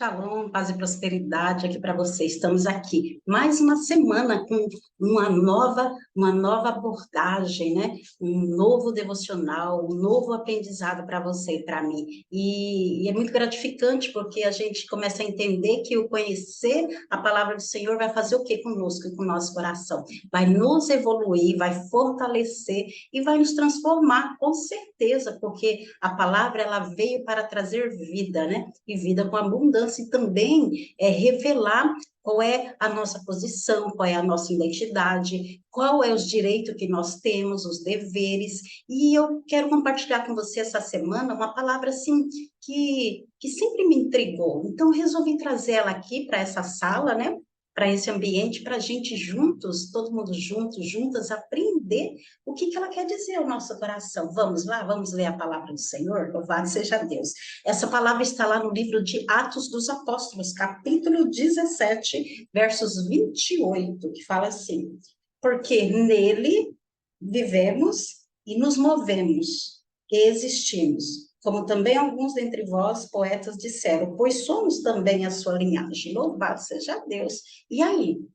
Shalom, paz e prosperidade aqui para você. Estamos aqui mais uma semana com uma nova abordagem, né? Um novo devocional, um novo aprendizado para você e para mim. E é muito gratificante porque a gente começa a entender que o conhecer a palavra do Senhor vai fazer o que conosco e com o nosso coração? Vai nos evoluir, vai fortalecer e vai nos transformar, com certeza, porque a palavra ela veio para trazer vida, né? E vida com abundância e também revelar qual é a nossa posição, qual é a nossa identidade, qual é os direitos que nós temos, os deveres. E eu quero compartilhar com você essa semana uma palavra assim que sempre me intrigou. Então resolvi trazer ela aqui para essa sala, né? Para esse ambiente, para a gente juntos, todo mundo juntos, juntas, aprender o que ela quer dizer ao nosso coração. Vamos lá, vamos ler a palavra do Senhor? Louvado seja Deus. Essa palavra está lá no livro de Atos dos Apóstolos, capítulo 17, versos 28, que fala assim: porque nele vivemos e nos movemos e existimos. Como também alguns dentre vós, poetas, disseram, pois somos também a sua linhagem. Louvado seja Deus. E aí? O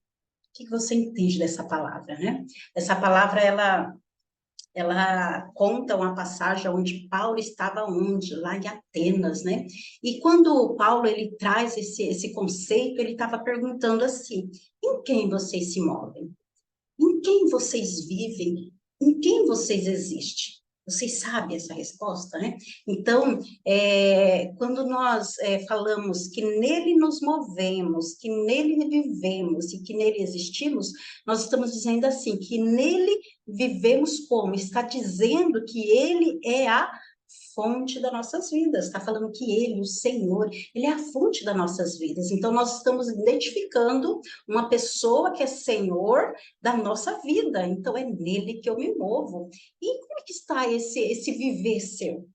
que você entende dessa palavra, né? Essa palavra, ela conta uma passagem onde Paulo estava onde? Lá em Atenas, né? E quando Paulo ele traz esse conceito, ele estava perguntando assim: em quem vocês se movem? Em quem vocês vivem? Em quem vocês existem? Vocês sabem essa resposta, né? Então, quando nós falamos que nele nos movemos, que nele vivemos e que nele existimos, nós estamos dizendo assim, que nele vivemos como? Está dizendo que ele é a fonte das nossas vidas, está falando que ele, o Senhor, ele é a fonte das nossas vidas. Então, nós estamos identificando uma pessoa que é Senhor da nossa vida. Então, é nele que eu me movo. E como é que está esse viver seu?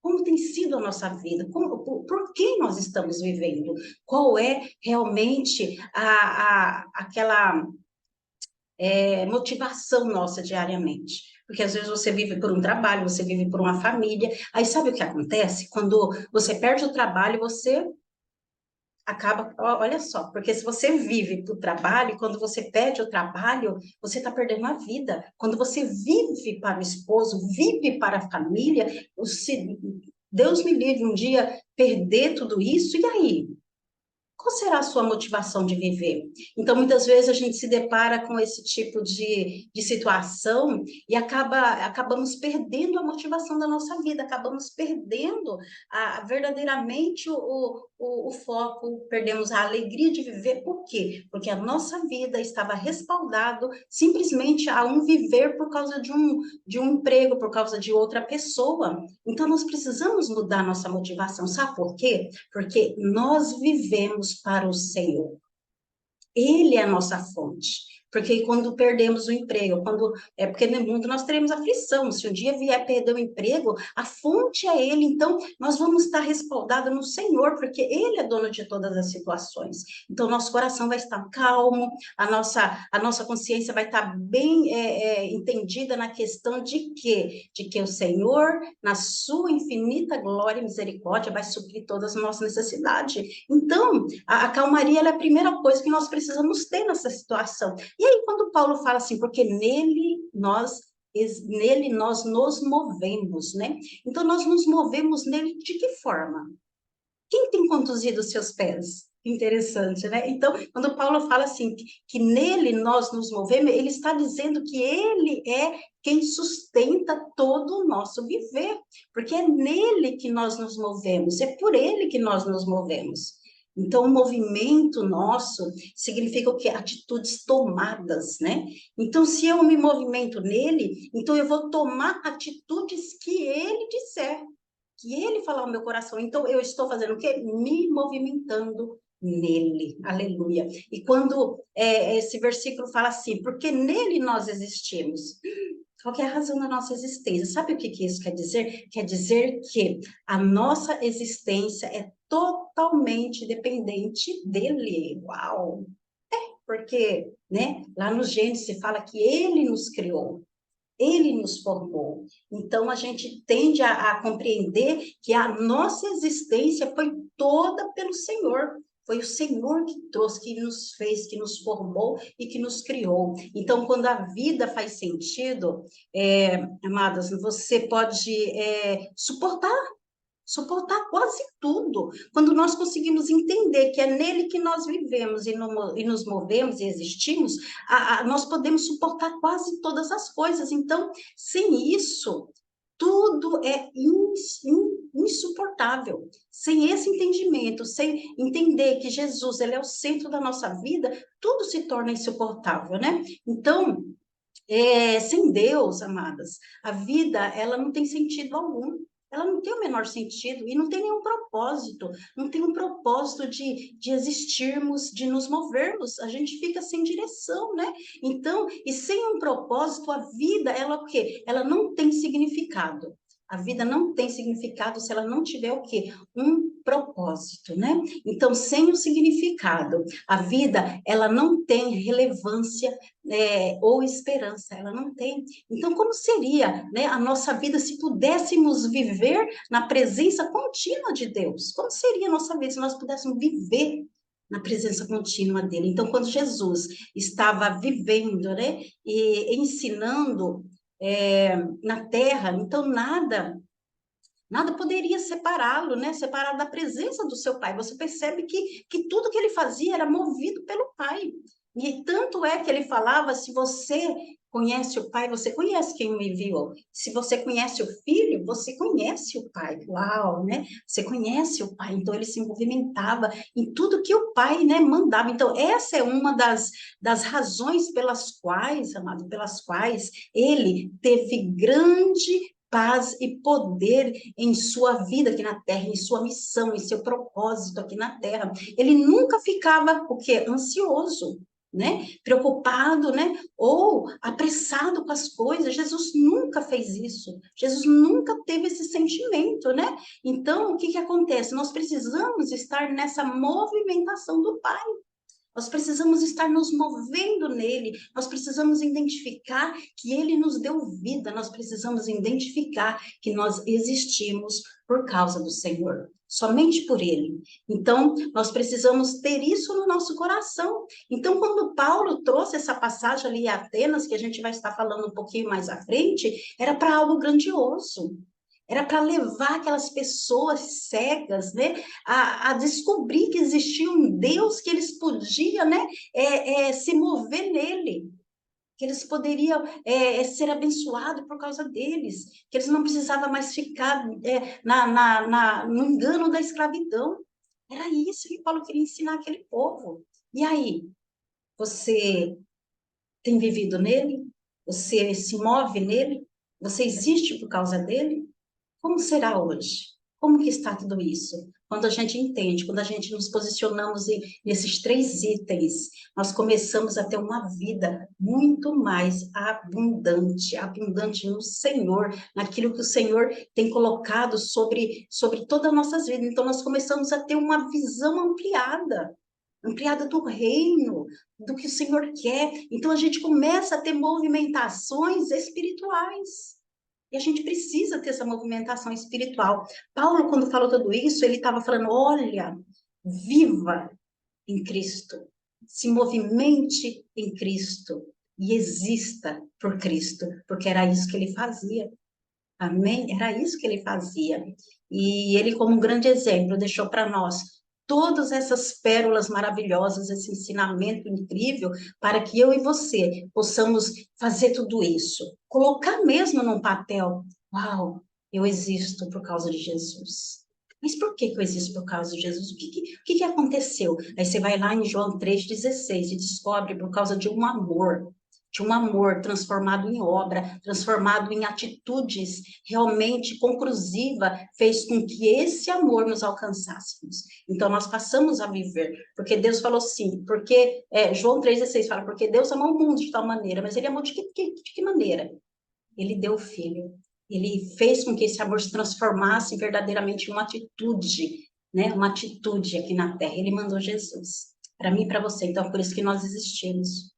Como tem sido a nossa vida? Por que nós estamos vivendo? Qual é realmente aquela motivação nossa diariamente? Porque às vezes você vive por um trabalho, você vive por uma família. Aí sabe o que acontece? Quando você perde o trabalho, você acaba, olha só, porque se você vive para o trabalho, quando você perde o trabalho, você está perdendo a vida. Quando você vive para o esposo, vive para a família, Deus me livre um dia perder tudo isso, e aí? Qual será a sua motivação de viver? Então, muitas vezes a gente se depara com esse tipo de situação e acabamos perdendo a motivação da nossa vida, acabamos perdendo verdadeiramente o foco, perdemos a alegria de viver. Por quê? Porque a nossa vida estava respaldado simplesmente a um viver por causa de um emprego, por causa de outra pessoa. Então, nós precisamos mudar nossa motivação. Sabe por quê? Porque nós vivemos para o Senhor. Ele é a nossa fonte. Porque quando perdemos o emprego, porque no mundo nós teremos aflição. Se um dia vier perder o emprego, a fonte é Ele. Então, nós vamos estar respaldados no Senhor, porque Ele é dono de todas as situações. Então, nosso coração vai estar calmo, a nossa consciência vai estar bem entendida na questão de quê? De que o Senhor, na sua infinita glória e misericórdia, vai suprir todas as nossas necessidades. Então, a calmaria é a primeira coisa que nós precisamos ter nessa situação. E aí, quando Paulo fala assim, porque nele nós nos movemos, né? Então, nós nos movemos nele de que forma? Quem tem conduzido os seus pés? Interessante, né? Então, quando Paulo fala assim, que nele nós nos movemos, ele está dizendo que ele é quem sustenta todo o nosso viver, porque é nele que nós nos movemos, é por ele que nós nos movemos. Então, o movimento nosso significa o quê? Atitudes tomadas, né? Então, se eu me movimento nele, então eu vou tomar atitudes que ele disser, que ele falar ao meu coração. Então, eu estou fazendo o quê? Me movimentando nele. Aleluia. E quando esse versículo fala assim, porque nele nós existimos. Qual que é a razão da nossa existência? Sabe o que isso quer dizer? Quer dizer que a nossa existência é totalmente dependente dele. Uau! Porque, né, lá no Gênesis se fala que ele nos criou. Ele nos formou. Então, a gente tende a compreender que a nossa existência foi toda pelo Senhor. Foi o Senhor que trouxe, que nos fez, que nos formou e que nos criou. Então, quando a vida faz sentido, amadas, você pode suportar quase tudo. Quando nós conseguimos entender que é nele que nós vivemos e nos movemos e existimos, nós podemos suportar quase todas as coisas. Então, sem isso, tudo é insuportável. Sem esse entendimento, sem entender que Jesus, ele é o centro da nossa vida, tudo se torna insuportável, né? Então, sem Deus, amadas, a vida, ela não tem sentido algum. Ela não tem o menor sentido e não tem nenhum propósito. Não tem um propósito de existirmos, de nos movermos. A gente fica sem direção, né? Então, e sem um propósito, a vida, ela o quê? Ela não tem significado. A vida não tem significado se ela não tiver o quê? Um propósito, né? Então, sem o significado, a vida, ela não tem relevância, ou esperança, ela não tem. Então, como seria, né, a nossa vida se pudéssemos viver na presença contínua de Deus? Como seria a nossa vida se nós pudéssemos viver na presença contínua dele? Então, quando Jesus estava vivendo, né, e ensinando na terra, então nada poderia separá-lo, né? Separá-lo da presença do seu pai. Você percebe que tudo que ele fazia era movido pelo pai. E tanto é que ele falava: se você conhece o pai, você conhece quem o enviou. Se você conhece o filho, você conhece o pai. Uau, né? Você conhece o pai. Então ele se movimentava em tudo que o pai, né, mandava. Então essa é uma das razões pelas quais, amado, pelas quais ele teve grande paz e poder em sua vida aqui na terra, em sua missão, em seu propósito aqui na terra. Ele nunca ficava o quê? Ansioso, né? Preocupado, né? Ou apressado com as coisas. Jesus nunca fez isso. Jesus nunca teve esse sentimento, né? Então, o que que acontece? Nós precisamos estar nessa movimentação do Pai. Nós precisamos estar nos movendo nele, nós precisamos identificar que ele nos deu vida, nós precisamos identificar que nós existimos por causa do Senhor, somente por ele. Então, nós precisamos ter isso no nosso coração. Então, quando Paulo trouxe essa passagem ali em Atenas, que a gente vai estar falando um pouquinho mais à frente, era para algo grandioso. Era para levar aquelas pessoas cegas, né, a descobrir que existia um Deus que eles podiam, né, se mover nele, que eles poderiam ser abençoados por causa deles, que eles não precisavam mais ficar no engano da escravidão. Era isso que Paulo queria ensinar aquele povo. E aí, você tem vivido nele? Você se move nele? Você existe por causa dele? Como será hoje? Como que está tudo isso? Quando a gente entende, quando a gente nos posicionamos nesses três itens, nós começamos a ter uma vida muito mais abundante, abundante no Senhor, naquilo que o Senhor tem colocado sobre todas as nossas vidas. Então, nós começamos a ter uma visão ampliada do reino, do que o Senhor quer. Então, a gente começa a ter movimentações espirituais. E a gente precisa ter essa movimentação espiritual. Paulo, quando falou tudo isso, ele estava falando: olha, viva em Cristo, se movimente em Cristo e exista por Cristo, porque era isso que ele fazia. Amém? Era isso que ele fazia. E ele, como um grande exemplo, deixou para nós todas essas pérolas maravilhosas, esse ensinamento incrível, para que eu e você possamos fazer tudo isso. Colocar mesmo num papel: uau, eu existo por causa de Jesus. Mas por que eu existo por causa de Jesus? O que aconteceu? Aí você vai lá em João 3,16 e descobre por causa de um amor transformado em obra, transformado em atitudes realmente conclusiva, fez com que esse amor nos alcançássemos. Então, nós passamos a viver, porque Deus falou sim, porque João 3,16 fala: porque Deus amou o mundo de tal maneira, mas ele amou de que maneira? Ele deu o Filho, ele fez com que esse amor se transformasse verdadeiramente em uma atitude, né? Uma atitude aqui na Terra. Ele mandou Jesus, para mim e para você. Então, por isso que nós existimos.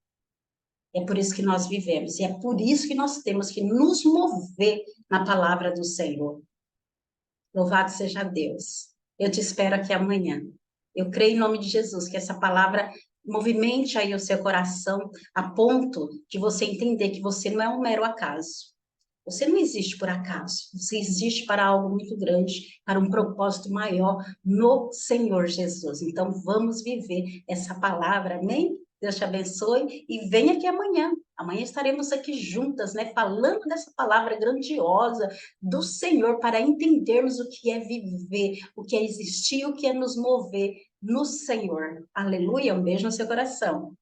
É por isso que nós vivemos, e é por isso que nós temos que nos mover na palavra do Senhor. Louvado seja Deus. Eu te espero aqui amanhã. Eu creio em nome de Jesus que essa palavra movimente aí o seu coração a ponto de você entender que você não é um mero acaso. Você não existe por acaso. Você existe para algo muito grande, para um propósito maior no Senhor Jesus. Então, vamos viver essa palavra, amém? Deus te abençoe e venha aqui amanhã. Amanhã estaremos aqui juntas, né, falando dessa palavra grandiosa do Senhor para entendermos o que é viver, o que é existir, o que é nos mover no Senhor. Aleluia, um beijo no seu coração.